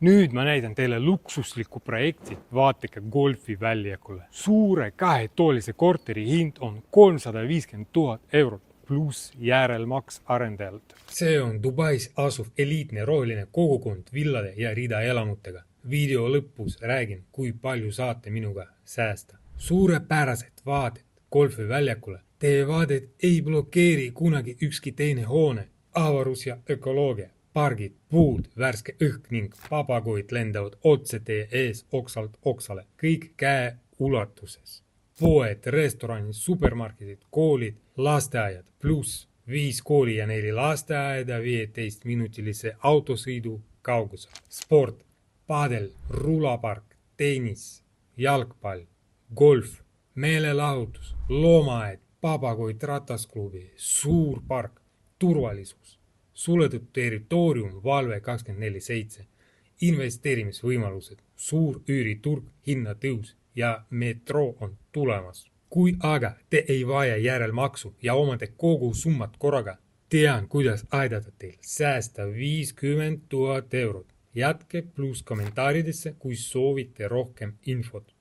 Nüüd ma näidan teile luksuslikku projekti, vaatake golfiväljakule. Suure kahetoolise korteri hind on 350 000 eurot pluss järelmaks arendajalt. See on Dubais asuv eliitne roheline kogukond villade ja ridaelamutega. Video lõpus räägin, kui palju saate minuga säästa. Suurepärased vaated golfiväljakule. Teie vaadet ei blokeeri kunagi ükski teine hoone. Avarus ja ökoloogia. Pargid, puud, värske õhk ning papagoid lendavad otse teie ees oksalt oksale. Kõik käe ulatuses. Poed, restoranid, supermarketid, koolid, lasteaiad pluss 5 kooli ja 4 lasteaeda 15-minutilise autosõidu kaugusel. Sport, padel, rulapark, tennis, jalgpall, golf, meelelahutus, loomaaed, papagoid ratasklubi, suur park, turvalisus. Suletud territoorium, valve 24/7, investeerimisvõimalused, suur üüriturg, hinnatõus ja metroo on tulemas. Kui aga te ei vaja järelmaksu ja omate kogu summat korraga, tean, kuidas aidata teil säästa 50 000 eurot. Jätke pluss kommentaaridesse, kui soovite rohkem infot.